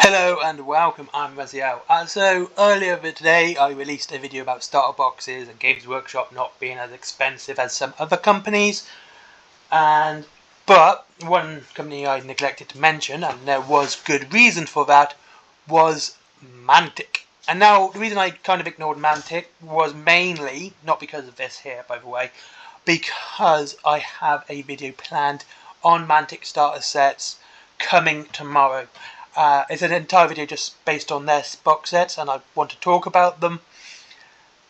Hello and welcome, I'm Raziel. So earlier today I released a video about starter boxes and Games Workshop not being as expensive as some other companies, but one company I neglected to mention, and there was good reason for that, was Mantic. And now the reason I kind of ignored Mantic was mainly, not because of this here by the way, because I have a video planned on Mantic starter sets coming tomorrow. It's an entire video just based on their box sets, and I want to talk about them.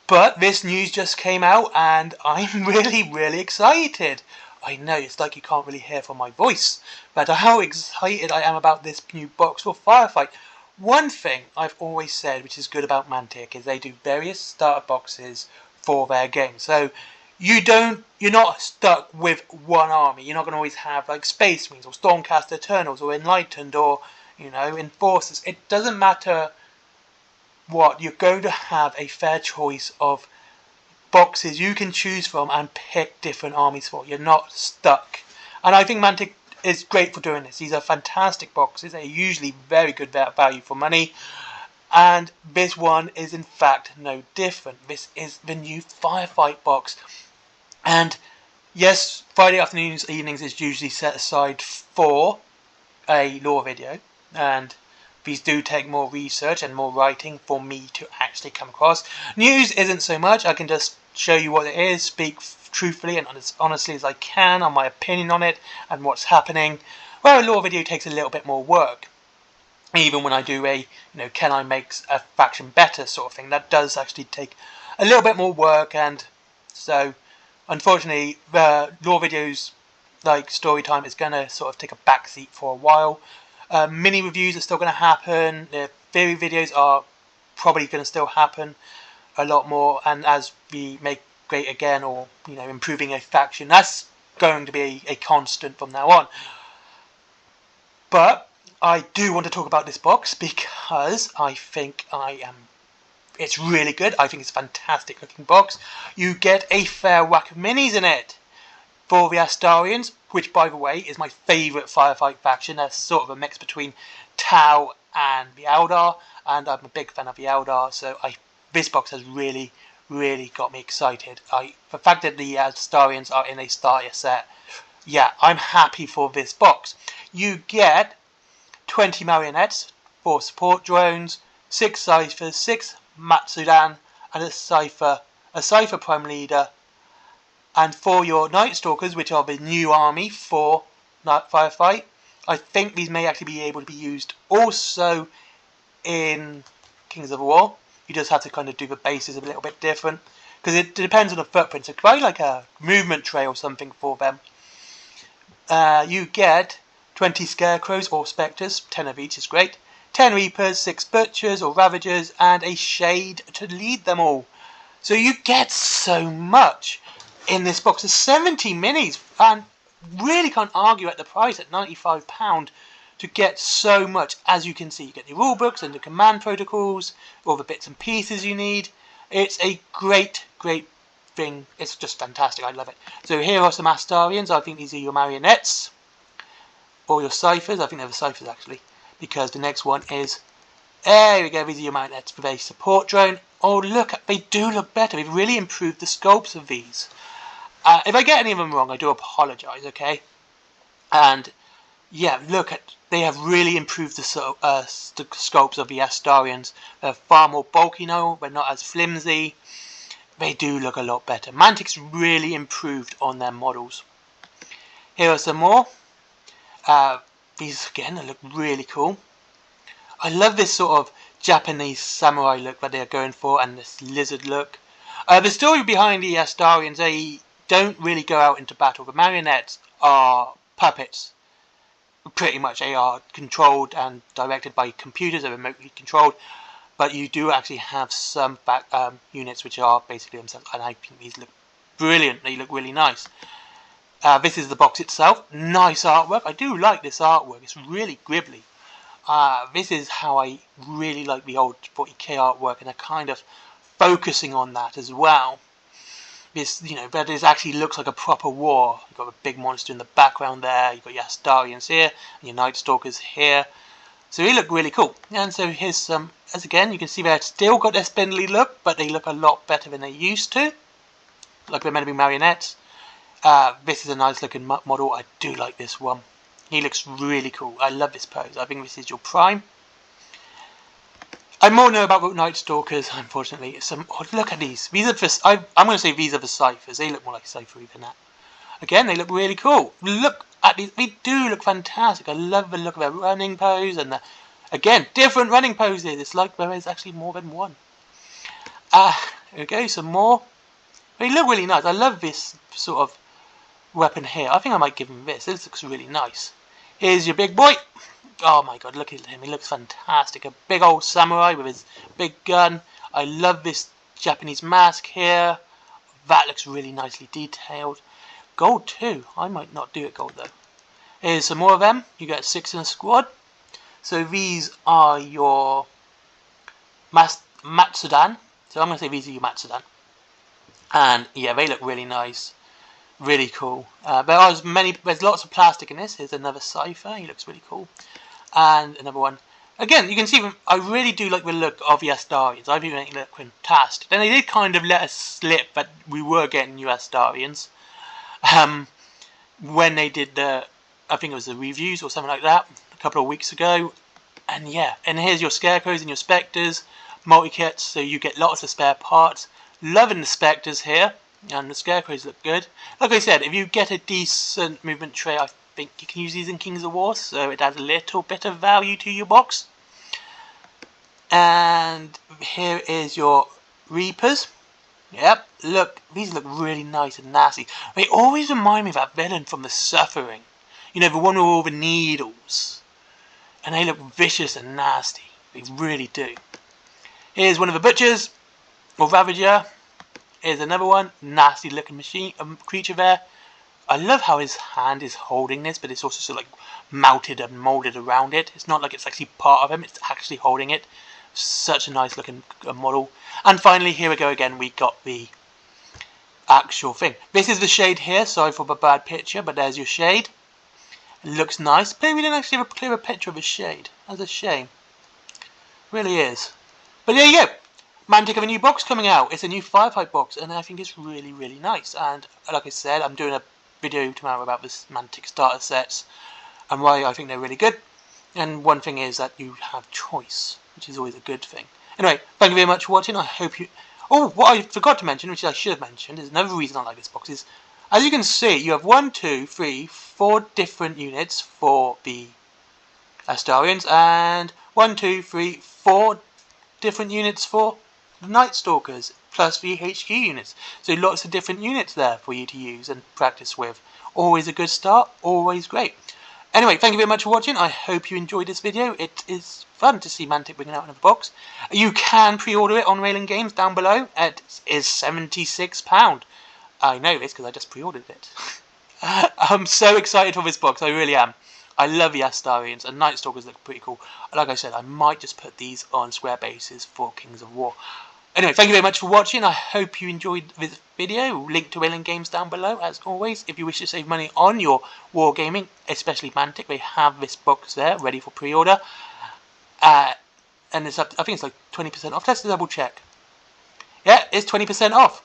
But this news just came out, and I'm really excited. I know it's like you can't really hear from my voice, but how excited I am about this new box for Firefight. One thing I've always said, which is good about Mantic, is they do various starter boxes for their games. So you're not stuck with one army. You're not going to always have like Space Marines or Stormcast Eternals or Enlightened or Enforcers. It doesn't matter what, you're going to have a fair choice of boxes you can choose from and pick different armies for. You're not stuck. And I think Mantic is great for doing this. These are fantastic boxes. They're usually very good value for money. And this one is in fact no different. This is the new Firefight box. And yes, Friday afternoons, evenings is usually set aside for a lore video, and these do take more research and more writing for me to actually come across. News isn't so much. I can just show you what it is, speak truthfully and as honestly as I can on my opinion on it and what's happening. Well, a lore video takes a little bit more work. Even when I do a, can I make a faction better sort of thing, that does actually take a little bit more work, and so unfortunately the lore videos like story time is going to sort of take a backseat for a while. Mini reviews are still going to happen. The theory videos are probably going to still happen a lot more, and as we make great again or improving a faction, that's going to be a constant from now on. But I do want to talk about this box because I think it's really good. I think it's a fantastic looking box. You get a fair whack of minis in it. For the Astarians, which by the way is my favourite Firefight faction. They're sort of a mix between Tau and the Eldar, and I'm a big fan of the Eldar, so this box has really got me excited. The fact that the Astarians are in a starter set, yeah, I'm happy for this box. You get 20 marionettes, 4 support drones, 6 ciphers, 6 Matsudan, and a cipher prime leader. And for your nightstalkers, which are the new army for Firefight, I think these may actually be able to be used also in Kings of War. You just have to kind of do the bases a little bit different, because it depends on the footprint. So quite like a movement tray or something for them. You get 20 scarecrows or spectres, 10 of each is great, 10 reapers, 6 butchers or ravagers, and a shade to lead them all. So you get so much in this box. Of 70 minis, and really can't argue at the price at £95 to get so much. As you can see, you get the rule books and the command protocols, all the bits and pieces you need. It's a great thing. It's just fantastic. I love it. So here are some Astarians. I think these are your marionettes or your ciphers. I think they're the ciphers actually, because the next one is, there we go, these are your marionettes with a support drone. Oh look, they do look better. They've really improved the sculpts of these. If I get any of them wrong, I do apologise, okay? And yeah, they have really improved the sculpts of the Astarians. They're far more bulky now, they're not as flimsy. They do look a lot better. Mantic's really improved on their models. Here are some more. These again look really cool. I love this sort of Japanese samurai look that they're going for, and this lizard look. The story behind the Astarians, they don't really go out into battle. The marionettes are puppets. Pretty much they are controlled and directed by computers, they're remotely controlled. But you do actually have some units which are basically themselves, and I think these look brilliant. They look really nice. This is the box itself. Nice artwork. I do like this artwork. It's really gribbly. This is how I really like the old 40k artwork, and they're kind of focusing on that as well. This, but it actually looks like a proper war. You've got a big monster in the background there. You've got your Astarians here, and your Nightstalkers here. So they look really cool. And so here's some, as again, you can see they've still got their spindly look, but they look a lot better than they used to. Like they're meant to be marionettes. This is a nice looking model. I do like this one. He looks really cool. I love this pose. I think this is your prime. I more know about Nightstalkers, unfortunately. Look at these. These are for, I'm going to say these are the ciphers. They look more like cyphery than that. Again, they look really cool. Look at these. They do look fantastic. I love the look of their running pose. And again, different running poses. It's like there is actually more than one. Here we go. Some more. They look really nice. I love this sort of weapon here. I think I might give him this. This looks really nice. Here's your big boy. Oh my god, look at him. He looks fantastic. A big old samurai with his big gun. I love this Japanese mask here. That looks really nicely detailed. Gold too. I might not do it gold though. Here's some more of them. You get 6 in a squad. So these are your Matsudan. So I'm going to say these are your Matsudan. And yeah, they look really nice. Really cool. There's lots of plastic in this. Here's another cipher. He looks really cool. And another one. Again, you can see I really do like the look of the Astarians. I think they look fantastic. Then they did kind of let us slip that we were getting new Astarians. When they did I think it was the reviews or something like that a couple of weeks ago. And yeah, and here's your Scarecrows and your Spectres, multi-kits, so you get lots of spare parts. Loving the Spectres here, and the Scarecrows look good. Like I said, if you get a decent movement tray, I think you can use these in Kings of War, so it adds a little bit of value to your box. And here is your Reapers. Yep, look, these look really nice and nasty. They always remind me of that villain from The Suffering. You know, the one with all the needles. And they look vicious and nasty. They really do. Here's one of the Butchers, or Ravager. Here's another one, nasty looking creature there. I love how his hand is holding this, but it's also sort of like mounted and molded around it. It's not like it's actually part of him, it's actually holding it. Such a nice looking model. And finally, here we go again, we got the actual thing. This is the shade here, sorry for the bad picture, but there's your shade. It looks nice, but we didn't actually have a clearer picture of his shade. That's a shame. Really is. But there you go. Mantic have a new box coming out. It's a new Firefight box, and I think it's really, really nice. And like I said, I'm doing a video tomorrow about this Mantic starter sets and why I think they're really good. And one thing is that you have choice, which is always a good thing. Anyway, thank you very much for watching. I hope you... Oh, what I forgot to mention, which I should have mentioned, is another reason I like this box is, as you can see, you have 1, 2, 3, 4 different units for the Astarians, and 1, 2, 3, 4 different units for the Nightstalkers, plus the HQ units. So lots of different units there for you to use and practice with. Always a good start, always great. Anyway, thank you very much for watching. I hope you enjoyed this video. It is fun to see Mantic bringing out another box. You can pre-order it on Railing Games down below. It is £76. I know this because I just pre-ordered it. I'm so excited for this box, I really am. I love the Astarians, and Nightstalkers look pretty cool. Like I said, I might just put these on square bases for Kings of War. Anyway, thank you very much for watching. I hope you enjoyed this video. Link to Railing Games down below, as always. If you wish to save money on your wargaming, especially Mantic, they have this box there, ready for pre-order. And it's up, I think it's like 20% off. Let's double check. Yeah, it's 20% off.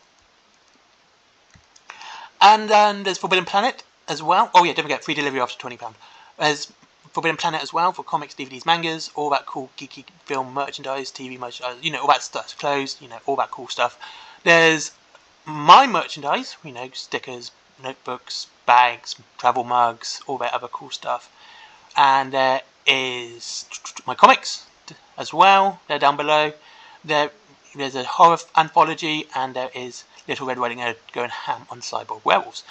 And there's Forbidden Planet as well. Oh yeah, don't forget, free delivery after £20. There's Forbidden Planet as well for comics, DVDs, mangas, all that cool geeky film merchandise, TV merchandise, you know, all that stuff, clothes, you know, all that cool stuff. There's my merchandise, you know, stickers, notebooks, bags, travel mugs, all that other cool stuff. And there is my comics as well, they're down below. There's a horror anthology, and there is Little Red Riding Hood going ham on cyborg werewolves.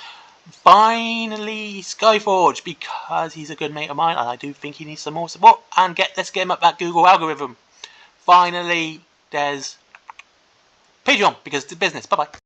Finally, Skyforge, because he's a good mate of mine, and I do think he needs some more support. And let's get him up that Google algorithm. Finally, there's Patreon, because it's business. Bye bye.